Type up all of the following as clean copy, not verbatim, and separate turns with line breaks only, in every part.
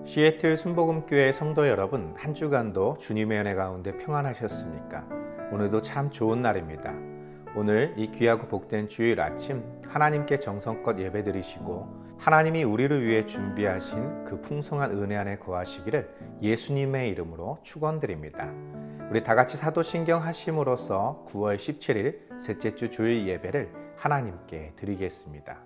시애틀 순복음교회 성도 여러분, 한 주간도 주님의 은혜 가운데 평안하셨습니까? 오늘도 참 좋은 날입니다. 오늘 이 귀하고 복된 주일 아침 하나님께 정성껏 예배드리시고 하나님이 우리를 위해 준비하신 그 풍성한 은혜 안에 거하시기를 예수님의 이름으로 축원드립니다. 우리 다 같이 사도신경 하심으로써 9월 17일 셋째 주 주일 예배를 하나님께 드리겠습니다.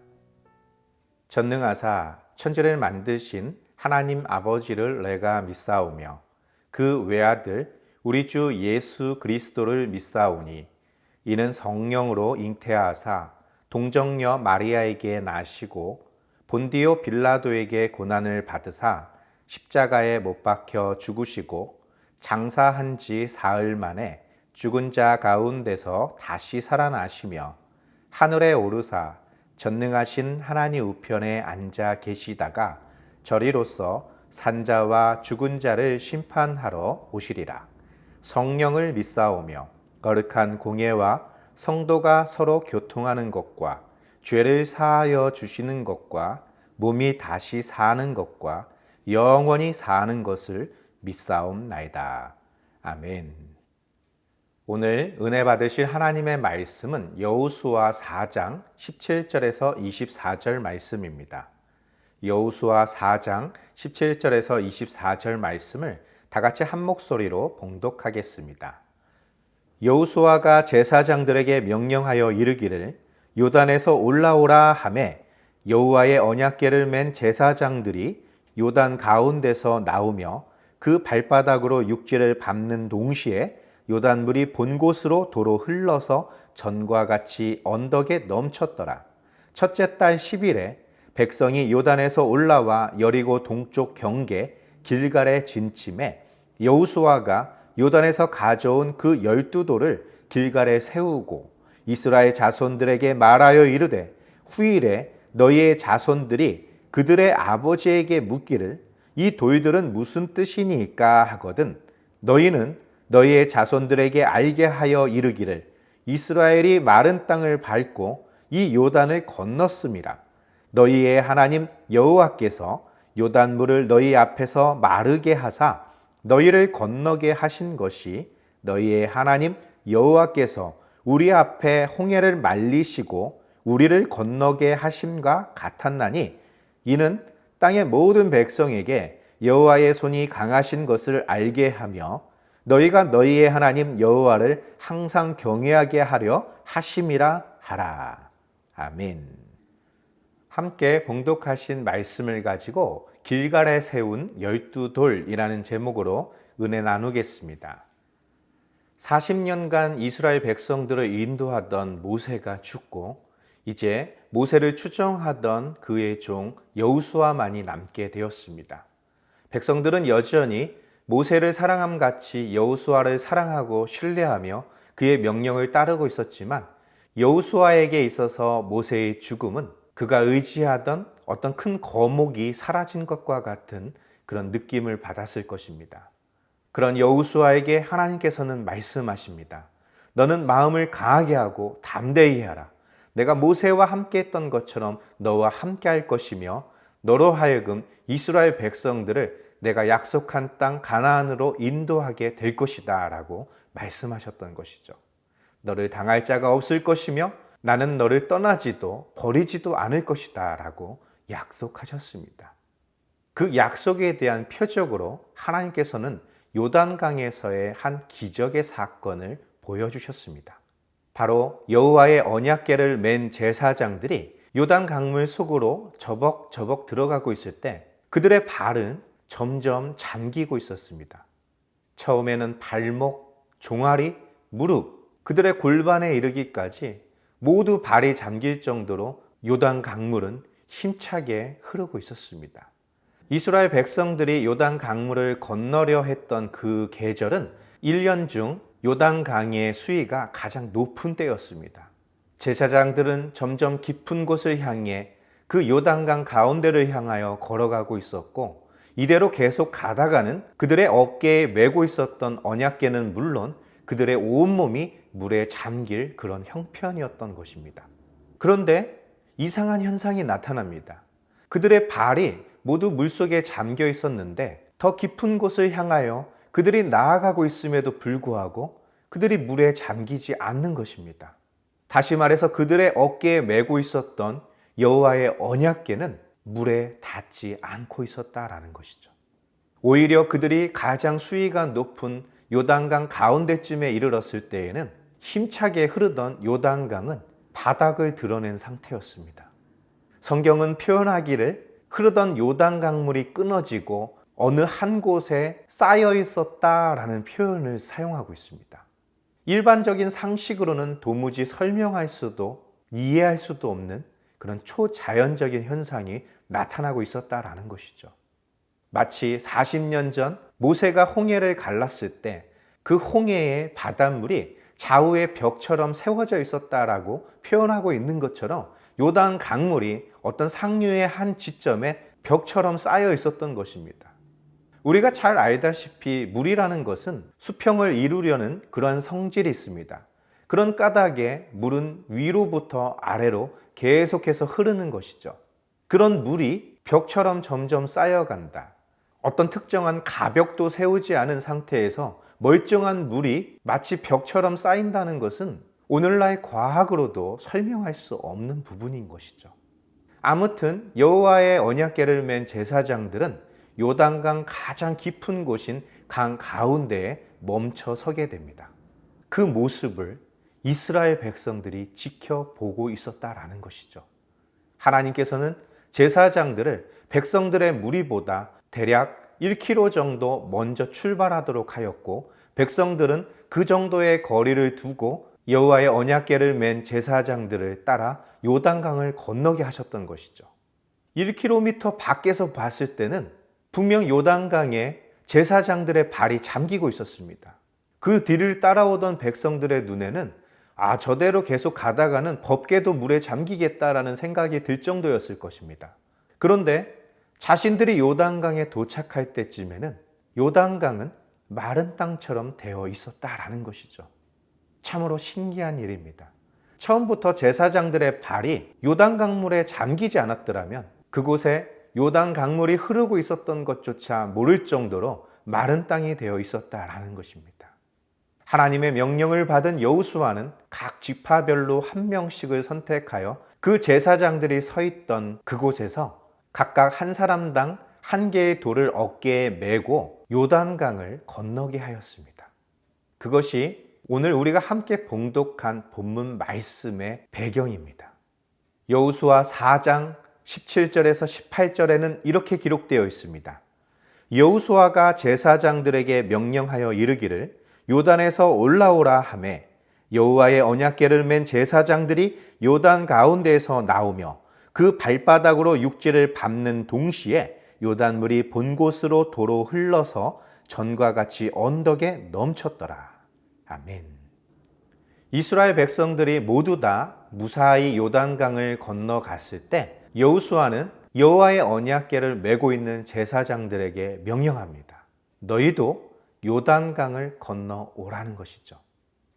전능하사 천지를 만드신 하나님 아버지를 내가 믿사오며 그 외아들 우리 주 예수 그리스도를 믿사오니 이는 성령으로 잉태하사 동정녀 마리아에게 나시고 본디오 빌라도에게 고난을 받으사 십자가에 못 박혀 죽으시고 장사한 지 사흘 만에 죽은 자 가운데서 다시 살아나시며 하늘에 오르사 전능하신 하나님 우편에 앉아 계시다가 저리로서 산자와 죽은 자를 심판하러 오시리라. 성령을 믿사오며 거룩한 공예와 성도가 서로 교통하는 것과 죄를 사하여 주시는 것과 몸이 다시 사는 것과 영원히 사는 것을 믿사옵나이다. 아멘. 오늘 은혜 받으실 하나님의 말씀은 여호수아 4장 17절에서 24절 말씀입니다. 여호수아 4장 17절에서 24절 말씀을 다 같이 한 목소리로 봉독하겠습니다. 여호수아가 제사장들에게 명령하여 이르기를 요단에서 올라오라 하매 여호와의 언약궤를 맨 제사장들이 요단 가운데서 나오며 그 발바닥으로 육지를 밟는 동시에 요단물이 본 곳으로 도로 흘러서 전과 같이 언덕에 넘쳤더라. 첫째 달 10일에 백성이 요단에서 올라와 여리고 동쪽 경계 길갈에 진침해 여호수아가 요단에서 가져온 그 12돌을 길갈에 세우고 이스라엘 자손들에게 말하여 이르되 후일에 너희의 자손들이 그들의 아버지에게 묻기를 이 돌들은 무슨 뜻이니까 하거든 너희는 너희의 자손들에게 알게 하여 이르기를 이스라엘이 마른 땅을 밟고 이 요단을 건넜음이라. 너희의 하나님 여호와께서 요단물을 너희 앞에서 마르게 하사 너희를 건너게 하신 것이 너희의 하나님 여호와께서 우리 앞에 홍해를 말리시고 우리를 건너게 하심과 같았나니 이는 땅의 모든 백성에게 여호와의 손이 강하신 것을 알게 하며 너희가 너희의 하나님 여호와를 항상 경외하게 하려 하심이라 하라. 아멘. 함께 봉독하신 말씀을 가지고 길갈에 세운 12돌이라는 제목으로 은혜 나누겠습니다. 40년간 이스라엘 백성들을 인도하던 모세가 죽고 이제 모세를 추종하던 그의 종 여호수아만이 남게 되었습니다. 백성들은 여전히 모세를 사랑함 같이 여호수아를 사랑하고 신뢰하며 그의 명령을 따르고 있었지만 여호수아에게 있어서 모세의 죽음은 그가 의지하던 어떤 큰 거목이 사라진 것과 같은 그런 느낌을 받았을 것입니다. 그런 여호수아에게 하나님께서는 말씀하십니다. 너는 마음을 강하게 하고 담대히 하라. 내가 모세와 함께 했던 것처럼 너와 함께 할 것이며 너로 하여금 이스라엘 백성들을 내가 약속한 땅 가나안으로 인도하게 될 것이다 라고 말씀하셨던 것이죠. 너를 당할 자가 없을 것이며 나는 너를 떠나지도 버리지도 않을 것이다 라고 약속하셨습니다. 그 약속에 대한 표적으로 하나님께서는 요단강에서의 한 기적의 사건을 보여주셨습니다. 바로 여호와의 언약궤를 맨 제사장들이 요단 강물 속으로 저벅저벅 들어가고 있을 때 그들의 발은 점점 잠기고 있었습니다. 처음에는 발목, 종아리, 무릎, 그들의 골반에 이르기까지 모두 발이 잠길 정도로 요단 강물은 힘차게 흐르고 있었습니다. 이스라엘 백성들이 요단 강물을 건너려 했던 그 계절은 1년 중 요단 강의 수위가 가장 높은 때였습니다. 제사장들은 점점 깊은 곳을 향해 그 요단강 가운데를 향하여 걸어가고 있었고 이대로 계속 가다가는 그들의 어깨에 메고 있었던 언약궤는 물론 그들의 온몸이 물에 잠길 그런 형편이었던 것입니다. 그런데 이상한 현상이 나타납니다. 그들의 발이 모두 물속에 잠겨 있었는데 더 깊은 곳을 향하여 그들이 나아가고 있음에도 불구하고 그들이 물에 잠기지 않는 것입니다. 다시 말해서 그들의 어깨에 메고 있었던 여호와의 언약궤는 물에 닿지 않고 있었다라는 것이죠. 오히려 그들이 가장 수위가 높은 요단강 가운데쯤에 이르렀을 때에는 힘차게 흐르던 요단강은 바닥을 드러낸 상태였습니다. 성경은 표현하기를 흐르던 요단강물이 끊어지고 어느 한 곳에 쌓여 있었다라는 표현을 사용하고 있습니다. 일반적인 상식으로는 도무지 설명할 수도 이해할 수도 없는 그런 초자연적인 현상이 나타나고 있었다라는 것이죠. 마치 40년 전 모세가 홍해를 갈랐을 때 그 홍해의 바닷물이 좌우의 벽처럼 세워져 있었다라고 표현하고 있는 것처럼 요단 강물이 어떤 상류의 한 지점에 벽처럼 쌓여 있었던 것입니다. 우리가 잘 알다시피 물이라는 것은 수평을 이루려는 그런 성질이 있습니다. 그런 까닭에 물은 위로부터 아래로 계속해서 흐르는 것이죠. 그런 물이 벽처럼 점점 쌓여간다. 어떤 특정한 가벽도 세우지 않은 상태에서 멀쩡한 물이 마치 벽처럼 쌓인다는 것은 오늘날 과학으로도 설명할 수 없는 부분인 것이죠. 아무튼 여호와의 언약궤를 맨 제사장들은 요단강 가장 깊은 곳인 강 가운데에 멈춰 서게 됩니다. 그 모습을 이스라엘 백성들이 지켜보고 있었다라는 것이죠. 하나님께서는 제사장들을 백성들의 무리보다 대략 1km 정도 먼저 출발하도록 하였고, 백성들은 그 정도의 거리를 두고 여호와의 언약궤를 맨 제사장들을 따라 요단강을 건너게 하셨던 것이죠. 1km 밖에서 봤을 때는 분명 요단강에 제사장들의 발이 잠기고 있었습니다. 그 뒤를 따라오던 백성들의 눈에는 저대로 계속 가다가는 법궤도 물에 잠기겠다라는 생각이 들 정도였을 것입니다. 그런데 자신들이 요단강에 도착할 때쯤에는 요단강은 마른 땅처럼 되어 있었다라는 것이죠. 참으로 신기한 일입니다. 처음부터 제사장들의 발이 요단강물에 잠기지 않았더라면 그곳에 요단강물이 흐르고 있었던 것조차 모를 정도로 마른 땅이 되어 있었다라는 것입니다. 하나님의 명령을 받은 여호수아는 각 지파별로 한 명씩을 선택하여 그 제사장들이 서 있던 그곳에서 각각 한 사람당 한 개의 돌을 어깨에 메고 요단강을 건너게 하였습니다. 그것이 오늘 우리가 함께 봉독한 본문 말씀의 배경입니다. 여호수아 4장 17절에서 18절에는 이렇게 기록되어 있습니다. 여호수아가 제사장들에게 명령하여 이르기를 요단에서 올라오라 하매 여호와의 언약궤를 맨 제사장들이 요단 가운데에서 나오며 그 발바닥으로 육지를 밟는 동시에 요단물이 본 곳으로 도로 흘러서 전과 같이 언덕에 넘쳤더라. 아멘. 이스라엘 백성들이 모두 다 무사히 요단강을 건너갔을 때 여호수아는 여호와의 언약궤를 메고 있는 제사장들에게 명령합니다. 너희도 요단강을 건너오라는 것이죠.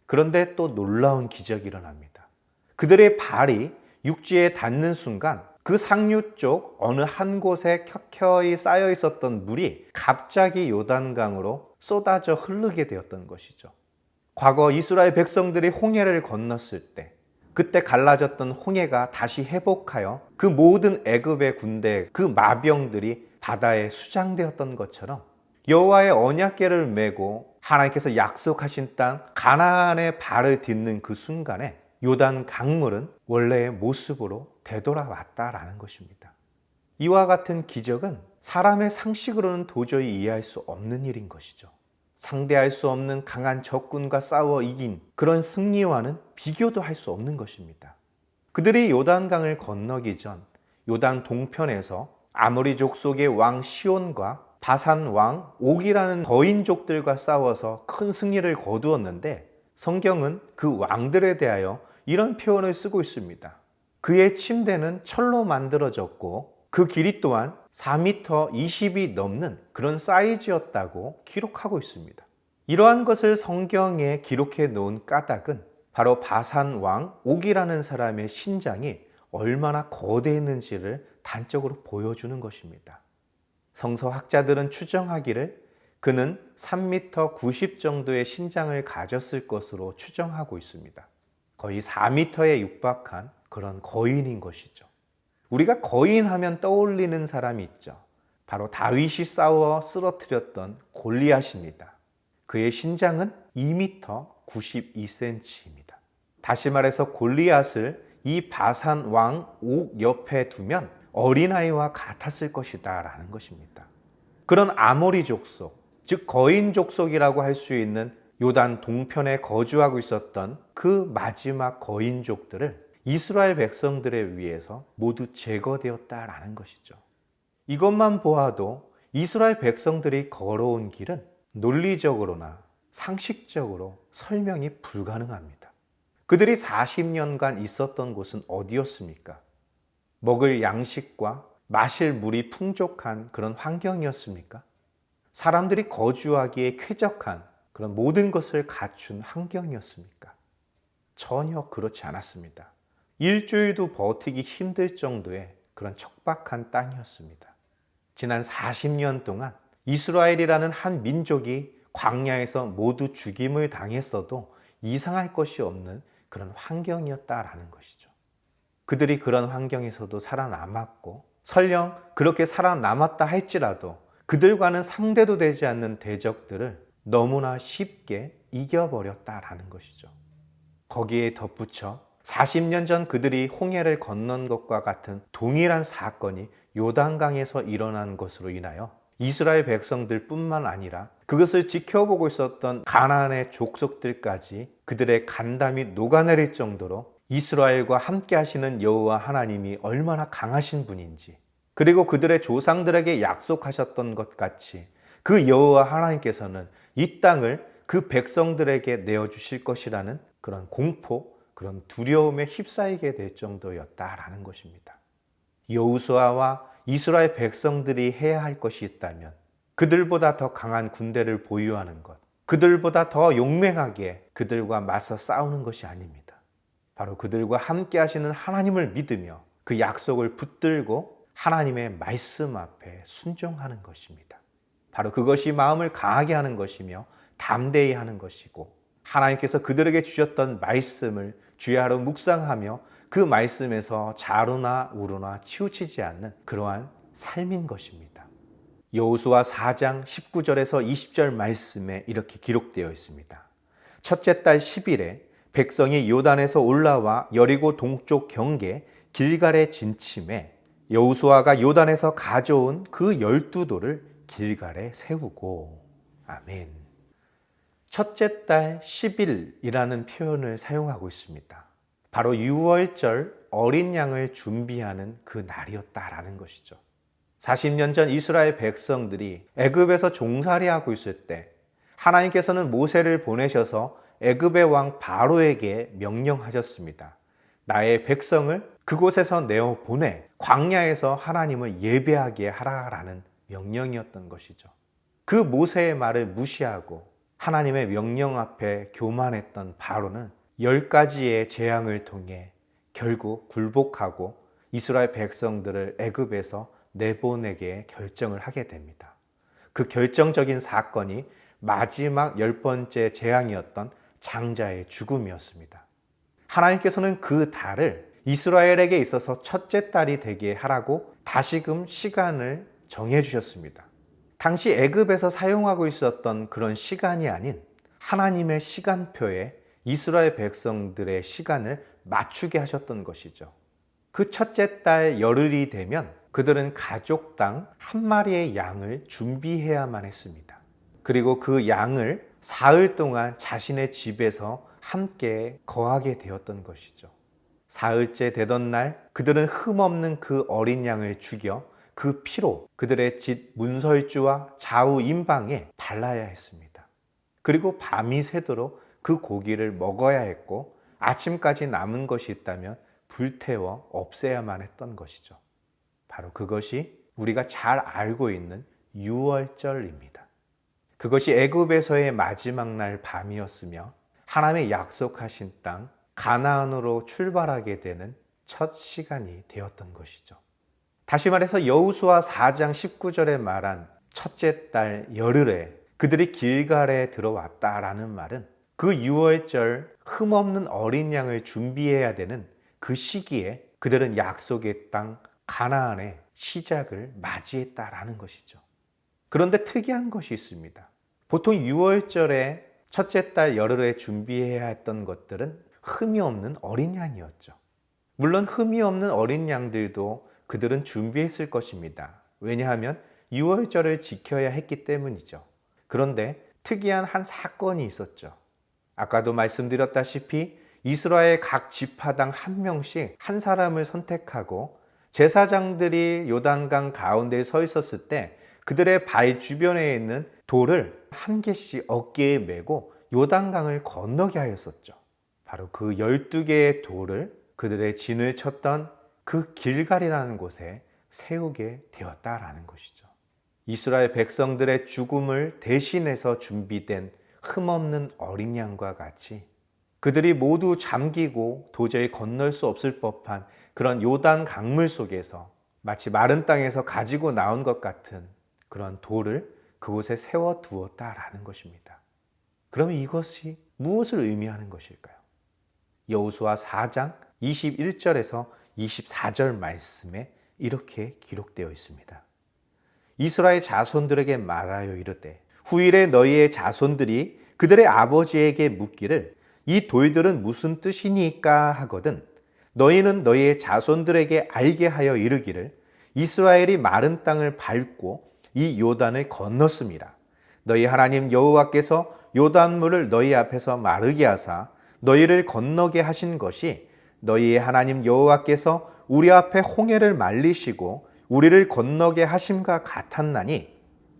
그런데 또 놀라운 기적이 일어납니다. 그들의 발이 육지에 닿는 순간 그 상류 쪽 어느 한 곳에 켜켜이 쌓여 있었던 물이 갑자기 요단강으로 쏟아져 흐르게 되었던 것이죠. 과거 이스라엘 백성들이 홍해를 건넜을 때 그때 갈라졌던 홍해가 다시 회복하여 그 모든 애굽의 군대, 그 마병들이 바다에 수장되었던 것처럼 여호와의 언약궤를 메고 하나님께서 약속하신 땅 가나안의 발을 딛는 그 순간에 요단 강물은 원래의 모습으로 되돌아왔다라는 것입니다. 이와 같은 기적은 사람의 상식으로는 도저히 이해할 수 없는 일인 것이죠. 상대할 수 없는 강한 적군과 싸워 이긴 그런 승리와는 비교도 할 수 없는 것입니다. 그들이 요단강을 건너기 전 요단 동편에서 아모리 족속의 왕 시온과 바산 왕 옥이라는 거인족들과 싸워서 큰 승리를 거두었는데 성경은 그 왕들에 대하여 이런 표현을 쓰고 있습니다. 그의 침대는 철로 만들어졌고 그 길이 또한 4m 20이 넘는 그런 사이즈였다고 기록하고 있습니다. 이러한 것을 성경에 기록해 놓은 까닭은 바로 바산 왕 옥이라는 사람의 신장이 얼마나 거대했는지를 단적으로 보여주는 것입니다. 성서학자들은 추정하기를 그는 3m 90 정도의 신장을 가졌을 것으로 추정하고 있습니다. 거의 4m에 육박한 그런 거인인 것이죠. 우리가 거인 하면 떠올리는 사람이 있죠. 바로 다윗이 싸워 쓰러뜨렸던 골리앗입니다. 그의 신장은 2m 92cm입니다. 다시 말해서 골리앗을 이 바산 왕 옥 옆에 두면 어린아이와 같았을 것이다 라는 것입니다. 그런 아모리 족속, 즉 거인 족속이라고 할 수 있는 요단 동편에 거주하고 있었던 그 마지막 거인족들을 이스라엘 백성들에 의해서 모두 제거되었다라는 것이죠. 이것만 보아도 이스라엘 백성들이 걸어온 길은 논리적으로나 상식적으로 설명이 불가능합니다. 그들이 40년간 있었던 곳은 어디였습니까? 먹을 양식과 마실 물이 풍족한 그런 환경이었습니까? 사람들이 거주하기에 쾌적한 그런 모든 것을 갖춘 환경이었습니까? 전혀 그렇지 않았습니다. 일주일도 버티기 힘들 정도의 그런 척박한 땅이었습니다. 지난 40년 동안 이스라엘이라는 한 민족이 광야에서 모두 죽임을 당했어도 이상할 것이 없는 그런 환경이었다라는 것이죠. 그들이 그런 환경에서도 살아남았고, 설령 그렇게 살아남았다 할지라도 그들과는 상대도 되지 않는 대적들을 너무나 쉽게 이겨버렸다라는 것이죠. 거기에 덧붙여 40년 전 그들이 홍해를 건넌 것과 같은 동일한 사건이 요단강에서 일어난 것으로 인하여 이스라엘 백성들 뿐만 아니라 그것을 지켜보고 있었던 가나안의 족속들까지 그들의 간담이 녹아내릴 정도로 이스라엘과 함께 하시는 여호와 하나님이 얼마나 강하신 분인지, 그리고 그들의 조상들에게 약속하셨던 것 같이 그 여호와 하나님께서는 이 땅을 그 백성들에게 내어주실 것이라는 그런 공포, 그런 두려움에 휩싸이게 될 정도였다라는 것입니다. 여호수아와 이스라엘 백성들이 해야 할 것이 있다면 그들보다 더 강한 군대를 보유하는 것, 그들보다 더 용맹하게 그들과 맞서 싸우는 것이 아닙니다. 바로 그들과 함께 하시는 하나님을 믿으며 그 약속을 붙들고 하나님의 말씀 앞에 순종하는 것입니다. 바로 그것이 마음을 강하게 하는 것이며 담대히 하는 것이고, 하나님께서 그들에게 주셨던 말씀을 주야로 묵상하며 그 말씀에서 좌로나 우로나 치우치지 않는 그러한 삶인 것입니다. 여호수아 4장 19절에서 20절 말씀에 이렇게 기록되어 있습니다. 첫째 달 10일에 백성이 요단에서 올라와 여리고 동쪽 경계 길갈에 진침해 여호수아가 요단에서 가져온 그 12돌을 길갈에 세우고. 아멘. 첫째 달 10일이라는 표현을 사용하고 있습니다. 바로 유월절 어린 양을 준비하는 그 날이었다라는 것이죠. 40년 전 이스라엘 백성들이 애굽에서 종살이하고 있을 때 하나님께서는 모세를 보내셔서 애굽의 왕 바로에게 명령하셨습니다. 나의 백성을 그곳에서 내어 보내 광야에서 하나님을 예배하게 하라라는 명령이었던 것이죠. 그 모세의 말을 무시하고 하나님의 명령 앞에 교만했던 바로는 10가지의 재앙을 통해 결국 굴복하고 이스라엘 백성들을 애굽에서 내보내게 결정을 하게 됩니다. 그 결정적인 사건이 마지막 10번째 재앙이었던 장자의 죽음이었습니다. 하나님께서는 그 달을 이스라엘에게 있어서 첫째 달이 되게 하라고 다시금 시간을 정해 주셨습니다. 당시 애굽에서 사용하고 있었던 그런 시간이 아닌 하나님의 시간표에 이스라엘 백성들의 시간을 맞추게 하셨던 것이죠. 그 첫째 달 열흘이 되면 그들은 가족당 한 마리의 양을 준비해야만 했습니다. 그리고 그 양을 사흘 동안 자신의 집에서 함께 거하게 되었던 것이죠. 사흘째 되던 날 그들은 흠없는 그 어린 양을 죽여 그 피로 그들의 집 문설주와 좌우 임방에 발라야 했습니다. 그리고 밤이 새도록 그 고기를 먹어야 했고, 아침까지 남은 것이 있다면 불태워 없애야만 했던 것이죠. 바로 그것이 우리가 잘 알고 있는 유월절입니다. 그것이 애굽에서의 마지막 날 밤이었으며 하나님의 약속하신 땅 가나안으로 출발하게 되는 첫 시간이 되었던 것이죠. 다시 말해서 여호수아 4장 19절에 말한 첫째 달 열흘에 그들이 길갈에 들어왔다라는 말은 그 유월절 흠없는 어린 양을 준비해야 되는 그 시기에 그들은 약속의 땅 가나안의 시작을 맞이했다라는 것이죠. 그런데 특이한 것이 있습니다. 보통 유월절에 첫째 달 열흘에 준비해야 했던 것들은 흠이 없는 어린 양이었죠. 물론 흠이 없는 어린 양들도 그들은 준비했을 것입니다. 왜냐하면 유월절을 지켜야 했기 때문이죠. 그런데 특이한 한 사건이 있었죠. 아까도 말씀드렸다시피 이스라엘 각 지파당 한 명씩 한 사람을 선택하고 제사장들이 요단강 가운데에 서 있었을 때 그들의 발 주변에 있는 돌을 한 개씩 어깨에 메고 요단강을 건너게 하였었죠. 바로 그 12개의 돌을 그들의 진을 쳤던 그 길갈이라는 곳에 세우게 되었다라는 것이죠. 이스라엘 백성들의 죽음을 대신해서 준비된 흠없는 어린 양과 같이 그들이 모두 잠기고 도저히 건널 수 없을 법한 그런 요단 강물 속에서 마치 마른 땅에서 가지고 나온 것 같은 그런 돌을 그곳에 세워 두었다라는 것입니다. 그러면 이것이 무엇을 의미하는 것일까요? 여호수아 4장 21절에서 24절 말씀에 이렇게 기록되어 있습니다. 이스라엘 자손들에게 말하여 이르되 후일에 너희의 자손들이 그들의 아버지에게 묻기를 이 돌들은 무슨 뜻이니까 하거든 너희는 너희의 자손들에게 알게 하여 이르기를 이스라엘이 마른 땅을 밟고 이 요단을 건넜습니다. 너희 하나님 여호와께서 요단물을 너희 앞에서 마르게 하사 너희를 건너게 하신 것이 너희의 하나님 여호와께서 우리 앞에 홍해를 말리시고 우리를 건너게 하심과 같았나니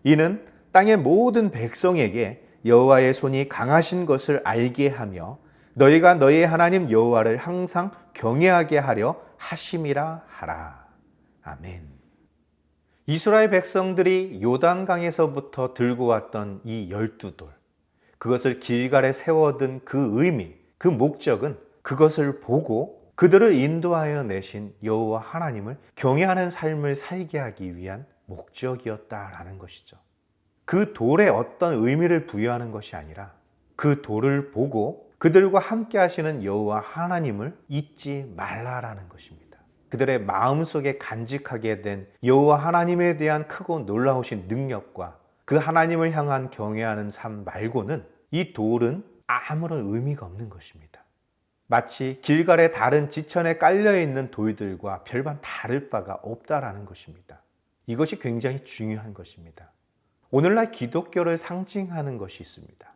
이는 땅의 모든 백성에게 여호와의 손이 강하신 것을 알게 하며 너희가 너희의 하나님 여호와를 항상 경외하게 하려 하심이라 하라. 아멘. 이스라엘 백성들이 요단강에서부터 들고 왔던 이 12돌, 그것을 길갈에 세워둔 그 의미, 그 목적은 그것을 보고 그들을 인도하여 내신 여호와 하나님을 경외하는 삶을 살게 하기 위한 목적이었다라는 것이죠. 그 돌에 어떤 의미를 부여하는 것이 아니라 그 돌을 보고 그들과 함께 하시는 여호와 하나님을 잊지 말라라는 것입니다. 그들의 마음속에 간직하게 된 여호와 하나님에 대한 크고 놀라우신 능력과 그 하나님을 향한 경외하는 삶 말고는 이 돌은 아무런 의미가 없는 것입니다. 마치 길갈의 다른 지천에 깔려있는 돌들과 별반 다를 바가 없다라는 것입니다. 이것이 굉장히 중요한 것입니다. 오늘날 기독교를 상징하는 것이 있습니다.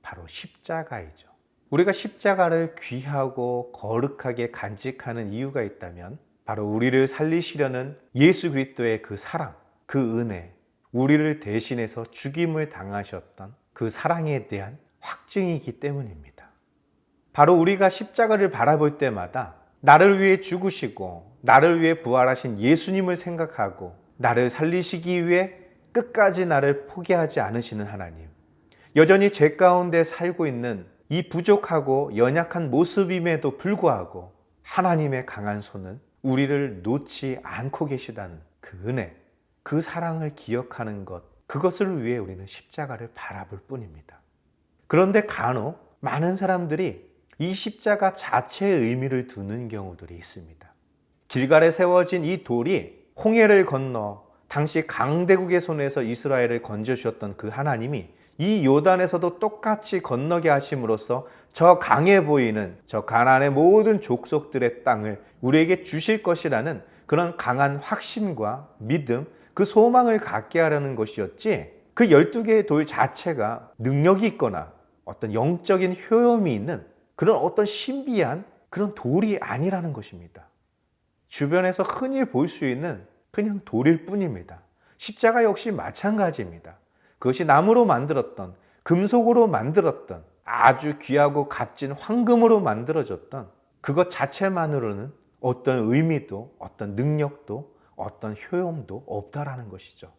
바로 십자가이죠. 우리가 십자가를 귀하고 거룩하게 간직하는 이유가 있다면 바로 우리를 살리시려는 예수 그리스도의 그 사랑, 그 은혜, 우리를 대신해서 죽임을 당하셨던 그 사랑에 대한 확증이기 때문입니다. 바로 우리가 십자가를 바라볼 때마다 나를 위해 죽으시고 나를 위해 부활하신 예수님을 생각하고 나를 살리시기 위해 끝까지 나를 포기하지 않으시는 하나님, 여전히 죄 가운데 살고 있는 이 부족하고 연약한 모습임에도 불구하고 하나님의 강한 손은 우리를 놓지 않고 계시다는 그 은혜, 그 사랑을 기억하는 것, 그것을 위해 우리는 십자가를 바라볼 뿐입니다. 그런데 간혹 많은 사람들이 이 십자가 자체의 의미를 두는 경우들이 있습니다. 길갈에 세워진 이 돌이 홍해를 건너 당시 강대국의 손에서 이스라엘을 건져주셨던 그 하나님이 이 요단에서도 똑같이 건너게 하심으로써 저 강해 보이는 저 가나안의 모든 족속들의 땅을 우리에게 주실 것이라는 그런 강한 확신과 믿음, 그 소망을 갖게 하려는 것이었지, 그 12개의 돌 자체가 능력이 있거나 어떤 영적인 효용이 있는 그런 어떤 신비한 그런 돌이 아니라는 것입니다. 주변에서 흔히 볼 수 있는 그냥 돌일 뿐입니다. 십자가 역시 마찬가지입니다. 그것이 나무로 만들었던, 금속으로 만들었던, 아주 귀하고 값진 황금으로 만들어졌던 그것 자체만으로는 어떤 의미도 어떤 능력도 어떤 효용도 없다라는 것이죠.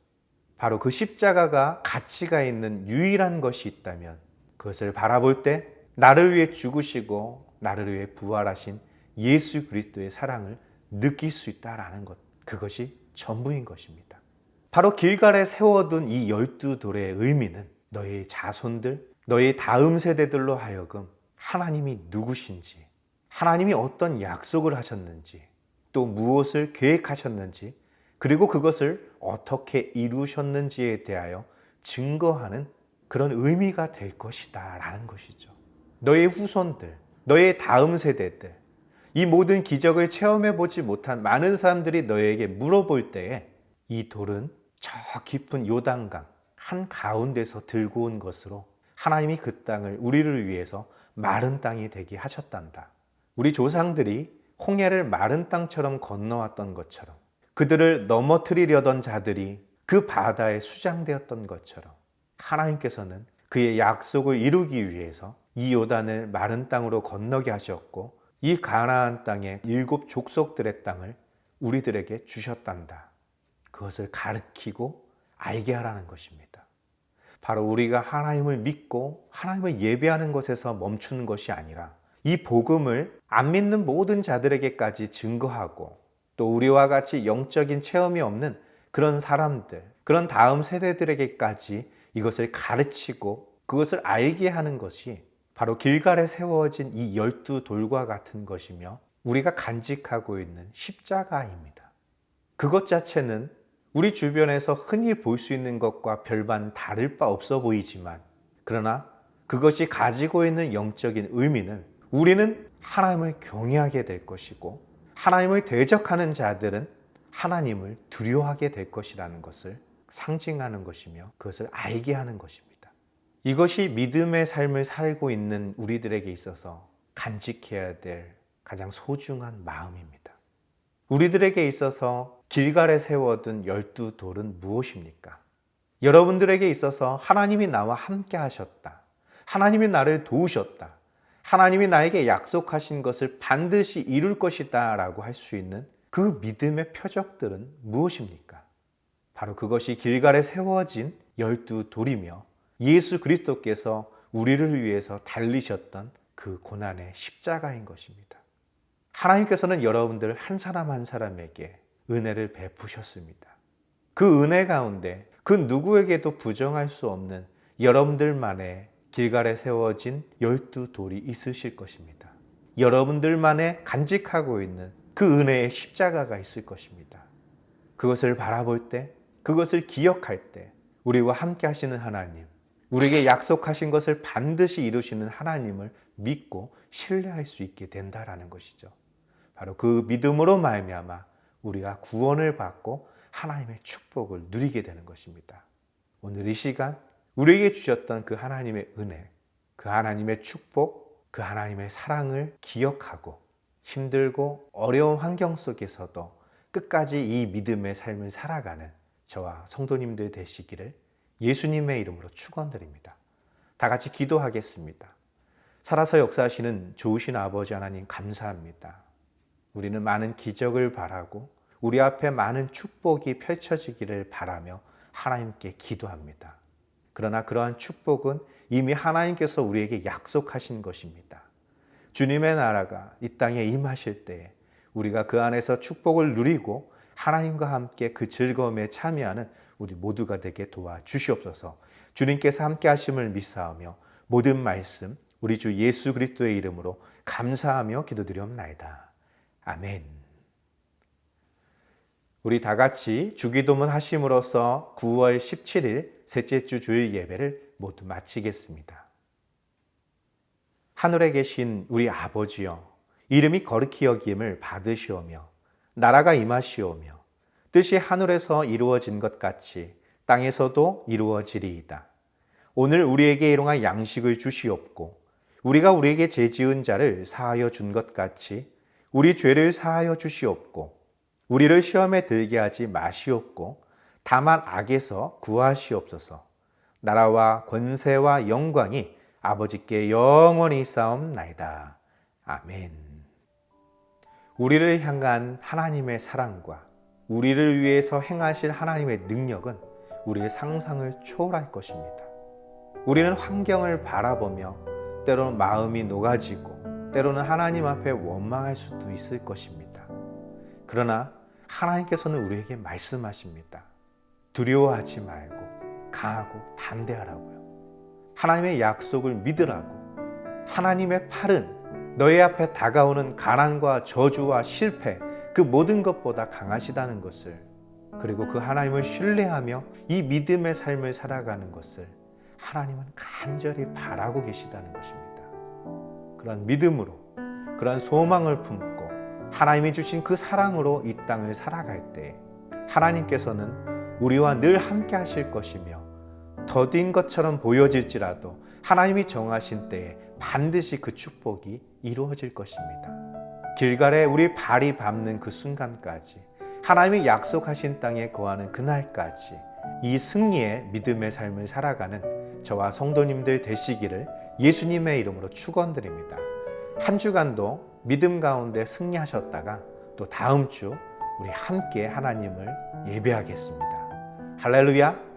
바로 그 십자가가 가치가 있는 유일한 것이 있다면 그것을 바라볼 때 나를 위해 죽으시고 나를 위해 부활하신 예수 그리스도의 사랑을 느낄 수 있다라는 것, 그것이 전부인 것입니다. 바로 길갈에 세워둔 이 12돌의 의미는 너의 자손들, 너의 다음 세대들로 하여금 하나님이 누구신지, 하나님이 어떤 약속을 하셨는지, 또 무엇을 계획하셨는지, 그리고 그것을 어떻게 이루셨는지에 대하여 증거하는 그런 의미가 될 것이다 라는 것이죠. 너의 후손들, 너의 다음 세대들, 이 모든 기적을 체험해 보지 못한 많은 사람들이 너에게 물어볼 때에 이 돌은 저 깊은 요단강 한가운데서 들고 온 것으로 하나님이 그 땅을 우리를 위해서 마른 땅이 되게 하셨단다. 우리 조상들이 홍해를 마른 땅처럼 건너왔던 것처럼, 그들을 넘어뜨리려던 자들이 그 바다에 수장되었던 것처럼, 하나님께서는 그의 약속을 이루기 위해서 이 요단을 마른 땅으로 건너게 하셨고, 이 가나안 땅의 7 족속들의 땅을 우리들에게 주셨단다. 그것을 가르치고 알게 하라는 것입니다. 바로 우리가 하나님을 믿고 하나님을 예배하는 것에서 멈추는 것이 아니라 이 복음을 안 믿는 모든 자들에게까지 증거하고, 또 우리와 같이 영적인 체험이 없는 그런 사람들, 그런 다음 세대들에게까지 이것을 가르치고 그것을 알게 하는 것이 바로 길갈에 세워진 이 12돌과 같은 것이며 우리가 간직하고 있는 십자가입니다. 그것 자체는 우리 주변에서 흔히 볼 수 있는 것과 별반 다를 바 없어 보이지만, 그러나 그것이 가지고 있는 영적인 의미는 우리는 하나님을 경외하게 될 것이고, 하나님을 대적하는 자들은 하나님을 두려워하게 될 것이라는 것을 상징하는 것이며 그것을 알게 하는 것입니다. 이것이 믿음의 삶을 살고 있는 우리들에게 있어서 간직해야 될 가장 소중한 마음입니다. 우리들에게 있어서 길갈에 세워둔 12돌은 무엇입니까? 여러분들에게 있어서 하나님이 나와 함께 하셨다, 하나님이 나를 도우셨다, 하나님이 나에게 약속하신 것을 반드시 이룰 것이다 라고 할 수 있는 그 믿음의 표적들은 무엇입니까? 바로 그것이 길갈에 세워진 12돌이며 예수 그리스도께서 우리를 위해서 달리셨던 그 고난의 십자가인 것입니다. 하나님께서는 여러분들 한 사람 한 사람에게 은혜를 베푸셨습니다. 그 은혜 가운데 그 누구에게도 부정할 수 없는 여러분들만의 길갈에 세워진 12돌이 있으실 것입니다. 여러분들만의 간직하고 있는 그 은혜의 십자가가 있을 것입니다. 그것을 바라볼 때, 그것을 기억할 때 우리와 함께 하시는 하나님, 우리에게 약속하신 것을 반드시 이루시는 하나님을 믿고 신뢰할 수 있게 된다라는 것이죠. 바로 그 믿음으로 말미암아 우리가 구원을 받고 하나님의 축복을 누리게 되는 것입니다. 오늘 이 시간 우리에게 주셨던 그 하나님의 은혜, 그 하나님의 축복, 그 하나님의 사랑을 기억하고 힘들고 어려운 환경 속에서도 끝까지 이 믿음의 삶을 살아가는 저와 성도님들 되시기를 예수님의 이름으로 축원드립니다. 다 같이 기도하겠습니다. 살아서 역사하시는 좋으신 아버지 하나님 감사합니다. 우리는 많은 기적을 바라고 우리 앞에 많은 축복이 펼쳐지기를 바라며 하나님께 기도합니다. 그러나 그러한 축복은 이미 하나님께서 우리에게 약속하신 것입니다. 주님의 나라가 이 땅에 임하실 때에 우리가 그 안에서 축복을 누리고 하나님과 함께 그 즐거움에 참여하는 우리 모두가 되게 도와주시옵소서. 주님께서 함께 하심을 믿사오며 모든 말씀 우리 주 예수 그리스도의 이름으로 감사하며 기도드리옵나이다. 아멘. 우리 다 같이 주기도문 하심으로써 9월 17일 셋째 주 주일 예배를 모두 마치겠습니다. 하늘에 계신 우리 아버지여, 이름이 거룩히 여김을 받으시오며 나라가 임하시오며 뜻이 하늘에서 이루어진 것 같이 땅에서도 이루어지리이다. 오늘 우리에게 일용할 양식을 주시옵고 우리가 우리에게 죄지은 자를 사하여 준 것 같이 우리 죄를 사하여 주시옵고 우리를 시험에 들게 하지 마시옵고 다만 악에서 구하시옵소서. 나라와 권세와 영광이 아버지께 영원히 쌓옵나이다. 아멘. 우리를 향한 하나님의 사랑과 우리를 위해서 행하실 하나님의 능력은 우리의 상상을 초월할 것입니다. 우리는 환경을 바라보며 때로는 마음이 녹아지고 때로는 하나님 앞에 원망할 수도 있을 것입니다. 그러나 하나님께서는 우리에게 말씀하십니다. 두려워하지 말고 강하고 담대하라고요. 하나님의 약속을 믿으라고. 하나님의 팔은 너희 앞에 다가오는 가난과 저주와 실패, 그 모든 것보다 강하시다는 것을, 그리고 그 하나님을 신뢰하며 이 믿음의 삶을 살아가는 것을 하나님은 간절히 바라고 계시다는 것입니다. 그런 믿음으로, 그런 소망을 품고 하나님이 주신 그 사랑으로 이 땅을 살아갈 때 하나님께서는 우리와 늘 함께 하실 것이며, 더딘 것처럼 보여질지라도 하나님이 정하신 때에 반드시 그 축복이 이루어질 것입니다. 길갈에 우리 발이 밟는 그 순간까지, 하나님이 약속하신 땅에 거하는 그날까지 이 승리의 믿음의 삶을 살아가는 저와 성도님들 되시기를 예수님의 이름으로 축원드립니다. 한 주간도 믿음 가운데 승리하셨다가 또 다음 주 우리 함께 하나님을 예배하겠습니다. 할렐루야!